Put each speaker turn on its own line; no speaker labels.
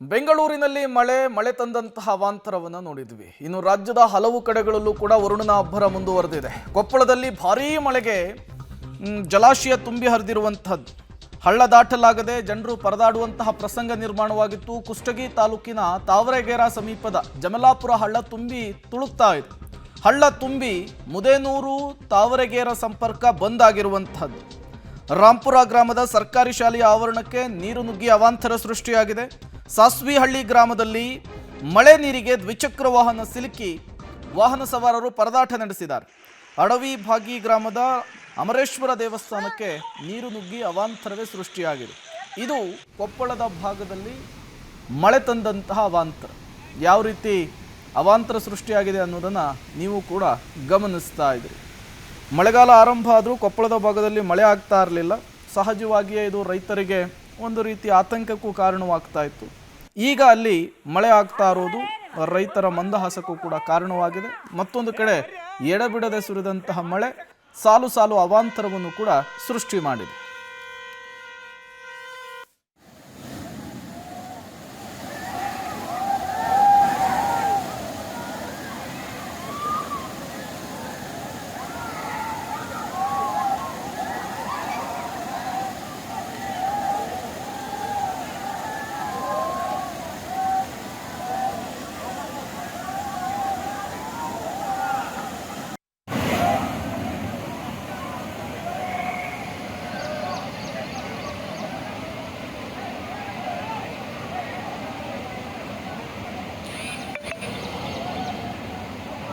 ಬೆಂಗಳೂರಿನಲ್ಲಿ ಮಳೆ ತಂದಂತಹ ಅವಾಂತರವನ್ನು ನೋಡಿದ್ವಿ. ಇನ್ನು ರಾಜ್ಯದ ಹಲವು ಕಡೆಗಳಲ್ಲೂ ಕೂಡ ವರುಣನ ಅಬ್ಬರ ಮುಂದುವರೆದಿದೆ. ಕೊಪ್ಪಳದಲ್ಲಿ ಭಾರೀ ಮಳೆಗೆ ಜಲಾಶಯ ತುಂಬಿ ಹರಿದಿರುವಂತಹದ್ದು, ಹಳ್ಳ ದಾಟಲಾಗದೆ ಜನರು ಪರದಾಡುವಂತಹ ಪ್ರಸಂಗ ನಿರ್ಮಾಣವಾಗಿತ್ತು. ಕುಷ್ಟಗಿ ತಾಲೂಕಿನ ತಾವರೆಗೇರಾ ಸಮೀಪದ ಜಮಲಾಪುರ ಹಳ್ಳ ತುಂಬಿ ತುಳುಕ್ತಾ ಇದೆ. ಹಳ್ಳ ತುಂಬಿ ಮುದೇನೂರು ತಾವರೆಗೇರಾ ಸಂಪರ್ಕ ಬಂದ್ ಆಗಿರುವಂತಹದ್ದು. ರಾಂಪುರ ಗ್ರಾಮದ ಸರ್ಕಾರಿ ಶಾಲೆಯ ಆವರಣಕ್ಕೆ ನೀರು ನುಗ್ಗಿ ಅವಾಂತರ ಸೃಷ್ಟಿಯಾಗಿದೆ. ಸಾಸ್ವಿಹಳ್ಳಿ ಗ್ರಾಮದಲ್ಲಿ ಮಳೆ ನೀರಿಗೆ ದ್ವಿಚಕ್ರ ವಾಹನ ಸಿಲುಕಿ ವಾಹನ ಸವಾರರು ಪರದಾಟ ನಡೆಸಿದ್ದಾರೆ. ಅಡವಿ ಭಾಗಿ ಗ್ರಾಮದ ಅಮರೇಶ್ವರ ದೇವಸ್ಥಾನಕ್ಕೆ ನೀರು ನುಗ್ಗಿ ಅವಾಂತರವೇ ಸೃಷ್ಟಿಯಾಗಿದೆ. ಇದು ಕೊಪ್ಪಳದ ಭಾಗದಲ್ಲಿ ಮಳೆ ತಂದಂತಹ ಅವಾಂತರ. ಯಾವ ರೀತಿ ಅವಾಂತರ ಸೃಷ್ಟಿಯಾಗಿದೆ ಅನ್ನೋದನ್ನು ನೀವು ಕೂಡ ಗಮನಿಸ್ತಾ ಇದ್ದೀರಿ. ಮಳೆಗಾಲ ಆರಂಭ ಆದರೂ ಕೊಪ್ಪಳದ ಭಾಗದಲ್ಲಿ ಮಳೆ ಆಗ್ತಾ ಇರಲಿಲ್ಲ. ಸಹಜವಾಗಿಯೇ ಇದು ರೈತರಿಗೆ ಒಂದು ರೀತಿ ಆತಂಕಕ್ಕೂ ಕಾರಣವಾಗ್ತಾ ಇತ್ತು. ಈಗ ಅಲ್ಲಿ ಮಳೆ ಆಗ್ತಾ ಇರೋದು ರೈತರ ಮಂದಹಾಸಕ್ಕೂ ಕೂಡ ಕಾರಣವಾಗಿದೆ. ಮತ್ತೊಂದು ಕಡೆ ಎಡಬಿಡದೆ ಸುರಿದಂತಹ ಮಳೆ ಸಾಲು ಸಾಲು ಅವಾಂತರವನ್ನು ಕೂಡ ಸೃಷ್ಟಿ ಮಾಡಿದೆ.